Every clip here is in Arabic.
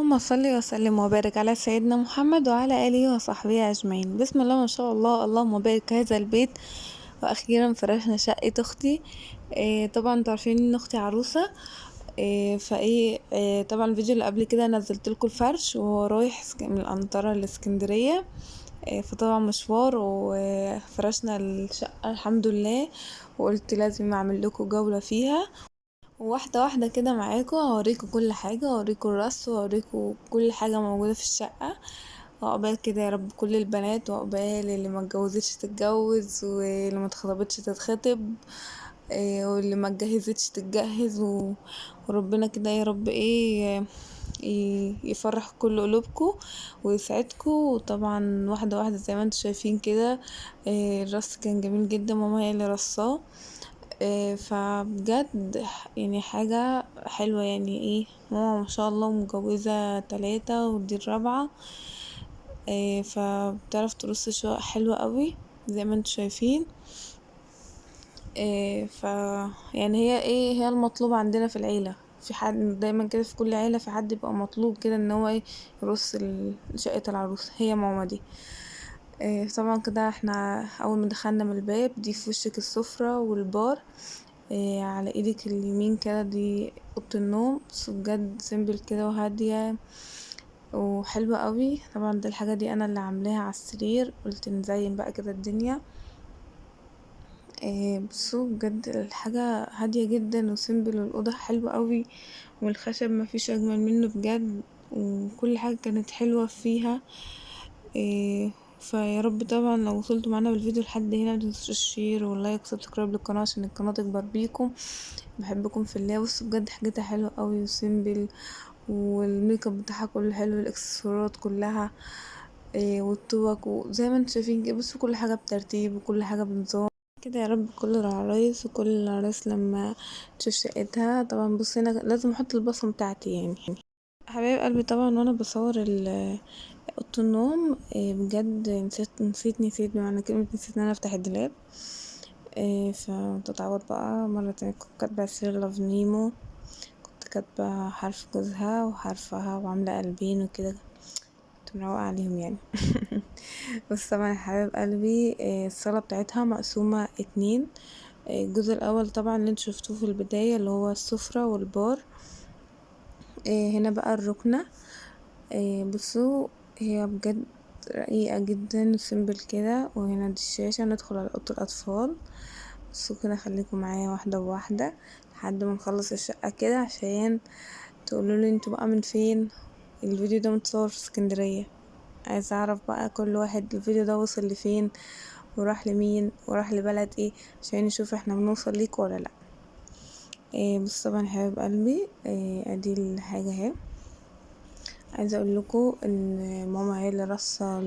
اللهم صل وسلم وبارك على سيدنا محمد وعلى آله وصحبه أجمعين. بسم الله ما شاء الله، اللهم بارك هذا البيت. وأخيرا فرشنا شقة أختي. طبعا انتوا عارفين ان اختي عروسة. طبعا الفيديو اللي قبل كده نزلت لكم الفرش وهو رايح من الأنطرة لإسكندرية. فطبعا مشوار وفرشنا الشقة الحمد لله. وقلت لازم اعمل لكم جولة فيها واحدة واحدة كده معاكم، هوريكم كل حاجة، هوريكم الرص، وهوريكم كل حاجة موجودة في الشقة. وعقبال كده يا رب كل البنات، وعقبال اللي ما اتجوزتش تتجوز، واللي ما اتخطبتش تتخطب، واللي ما اتجهزتش تتجهز وربنا كده يا رب يفرح كل قلوبكم ويسعدكم. وطبعا واحدة واحدة زي ما انتم شايفين كده. الرص كان جميل جدا، ماما هي اللي رصاه. فبجد يعني حاجة حلوة، يعني ماما ما شاء الله متجوزة 3 ودي الرابعة. فبتعرف ترص شقق حلوة قوي زي ما انتوا شايفين. ف يعني هي المطلوب عندنا في العيلة. في حد دايما كده، في كل عيلة في حد يبقى مطلوب كده ان هو يرص شقة العروسة، هي ماما دي. طبعا كده احنا اول ما دخلنا من الباب دي في وشك السفرة والبار. على ايدك اليمين كده دي اوضة النوم، بس بجد سيمبل كده وهادية وحلوة قوي. طبعا دي الحاجة دي انا اللي عاملاها على السرير، قلت نزين بقى كده الدنيا. بصوا بجد الحاجة هادية جدا وسيمبل، والأوضة حلوة قوي، والخشب مفيش أجمل منه بجد، وكل حاجة كانت حلوة فيها. فيا رب طبعا لو وصلتوا معانا بالفيديو لحد هنا متنسوش الشير واللايك وسبسكرايب للقناة عشان القناة تكبر بيكم. بحبكم في الله. بصوا بجد حاجتها حلوة قوي وسيمبل، والميك اب بتاعها كله حلو، الاكسسوارات كلها والطوق، وزي ما انتوا شايفين كده. بصوا كل حاجة بترتيب وكل حاجة بنظام كده. يا رب كل العرايس وكل العرايس لما تشوف شقتها. طبعا بص هنا لازم احط البصمة بتاعتي يعني. حبايب قلبي، طبعا وانا بصور اوضه النوم بجد نسيت بمعنى كلمة نسيت ان انا افتح الدولاب. فتتعوض بقى مرة تانية. كنت كاتبة سير لاف نيمو، كنت كاتبة حرف جوزها وحرفها وعاملة قلبين وكده، كنت مروقة عليهم يعني. بس طبعا يا حبايب قلبي الصالة بتاعتها مقسومة 2. الجزء الأول طبعا اللي انتوا شفتوه في البداية اللي هو السفرة والبار. هنا بقى الركنة. بصوا هي بجد رقيقة جدا سيمبل كده. وهنا دي الشاشة، ندخل على أوضة الأطفال. بصوا كده، خليكم معايا واحدة بواحدة لحد ما نخلص الشقة كده، عشان تقولولي انتوا بقى من فين. الفيديو ده متصور في اسكندرية، عايزة اعرف بقى كل واحد الفيديو ده وصل لفين وراح لمين وراح لبلد ايه، عشان نشوف احنا بنوصل ليك ولا لا. بص طبعا يا حبايب قلبي، ادي الحاجة اهي. عايزه اقول لكم ان ماما هي اللي رصه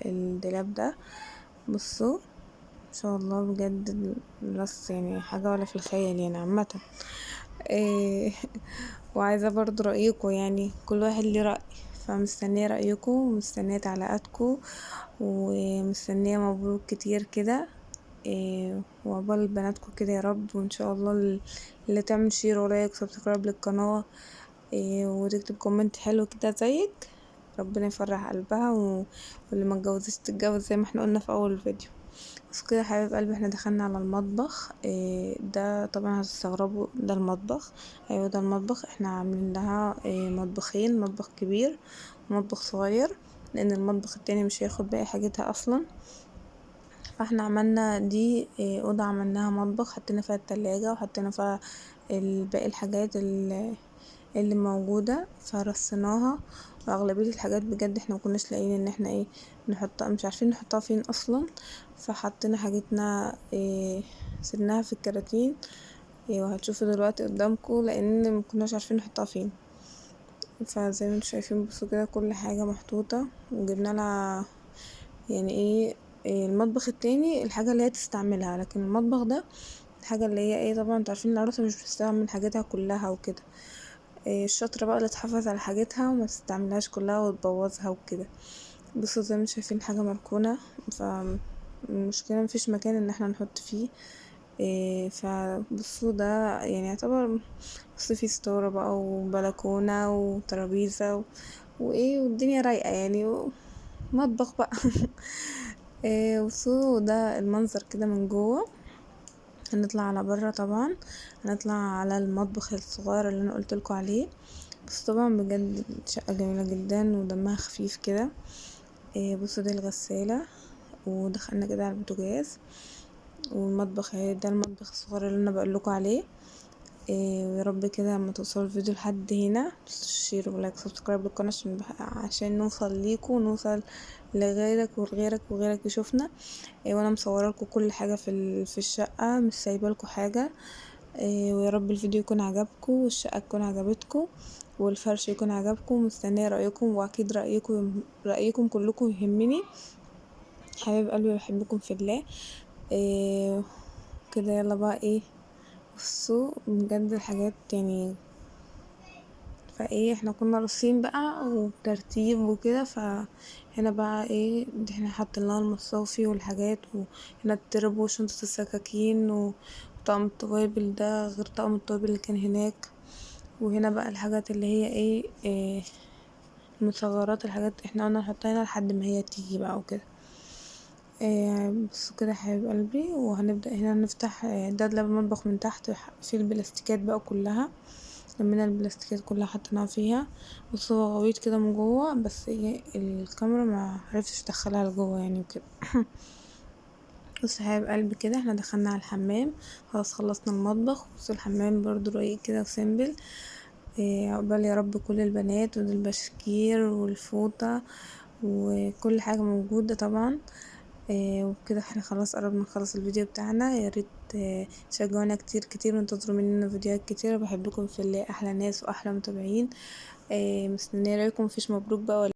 الدولاب ده. بصوا ما شاء الله بجد الرص يعني حاجه ولا في الخيال يعني عامه. إيه وعايزه برضو رايكم، يعني كل واحد ليه راي، فمستنيه رايكم ومستنيه تعليقاتكم ومستنيه مبروك كتير كده. وعقبال بناتكم كده يا رب. وان شاء الله اللي تعمل شير ولايك وسبسكرايب للقناه وتكتب كومنت حلو كده زيك، ربنا يفرح قلبها واللي ما اتجوزش تتجوز زي ما احنا قلنا في اول الفيديو. بس كده يا حبيب قلبي، احنا دخلنا على المطبخ. ده طبعا هتستغربوا، ده المطبخ. ايوه ده المطبخ. احنا عاملين لها مطبخين، مطبخ كبير ومطبخ صغير، لان المطبخ التاني مش هياخد باقي حاجتها اصلا. فاحنا عملنا دي اوضة عملناها مطبخ، حطينا فيها التلاجة وحطينا فيها باقي الحاجات اللي موجودة، فرصناها. واغلبية الحاجات بجد احنا مكناش لاقيين ان احنا نحطها، مش عارفين نحطها فين اصلا. فحطينا حاجتنا سيبناها في الكراتين. وهتشوفوا دلوقتي قدامكم، لان مكناش عارفين نحطها فين. فزي ما انتوا شايفين بصوا كده كل حاجة محطوطة. وجبنا لها يعني المطبخ التاني الحاجة اللي هي تستعملها، لكن المطبخ ده الحاجة اللي هي طبعا انتوا عارفين العروسة مش بتستعمل حاجاتها كلها وكده. الشاطرة بقى اللي تحافظ على حاجاتها وما تستعملهاش كلها وتبوظها وكده. بصوا زي ما شايفين حاجة مركونة، فالمشكلة مفيش مكان ان احنا نحط فيه فبصوا ده يعني يعتبر، بص فيه ستارة بقى وبلكونة وترابيزة وايه، والدنيا رايقة يعني، ومطبخ بقى. بصوا ده المنظر كده من جوه. هنطلع على برا طبعا، هنطلع على المطبخ الصغير اللي انا قلتلكوا عليه. بس طبعا بجد شقة جميلة جدا ودمها خفيف كده. بصوا دي الغسالة، ودخلنا كده على البوتاجاز، والمطبخ اهي، ده المطبخ الصغير اللي انا بقولكوا عليه. ويا رب كده لما توصلوا الفيديو لحد هنا شير ولايك سبسكرايب للقناة، عشان نوصل ليكوا ونوصل لغيرك ولغيرك وغيرك يشوفنا. وانا مصوره لكم كل حاجه في الشقه، مش سايبه لكم حاجه. ويا رب الفيديو يكون عجبكم، والشقه تكون عجبتكم، والفرش يكون عجبكم. مستنيه رايكم، واكيد رايكم كلكم يهمني. حبايب قلبي بحبكم في الله. إيه كده، يلا بقى ايه، بصوا بجد الحاجات يعني، فايه احنا كنا راصين بقى وبترتيب وكده. فهنا بقى ايه، دي احنا حاطين لها المصافي والحاجات، وهنا التربو وشنطة السكاكين وطقم التوابل ده غير طقم التوابل اللي كان هناك. وهنا بقى الحاجات اللي هي ايه المصغرات، الحاجات احنا قلنا نحطها هنا لحد ما هي تيجي بقى وكده. بصوا كده يا حبيب قلبي، وهنبدأ هنا نفتح ده المطبخ من تحت، في البلاستيكات بقى كلها، لمينا البلاستيكات كلها حطيناها فيها. بصوا هو غويط كده من جوه، بس ايه الكاميرا ما عرفتش تدخلها لجوه يعني وكده. بصوا يا حبايب قلبي كده احنا دخلنا على الحمام، خلاص خلصنا المطبخ. بصوا الحمام برضو رقيق كده وسيمبل. عقبال يا رب كل البنات والبشكير والفوطة وكل حاجة موجودة طبعا. وبكده احنا خلاص قربنا نخلص الفيديو بتاعنا. يا ريت تشجعونا كتير كتير وانتظروا مننا فيديوهات كتير. بحبكم في الله، احلى ناس واحلى متابعين. مستنيه رايكم، مفيش مبروك بقى ولا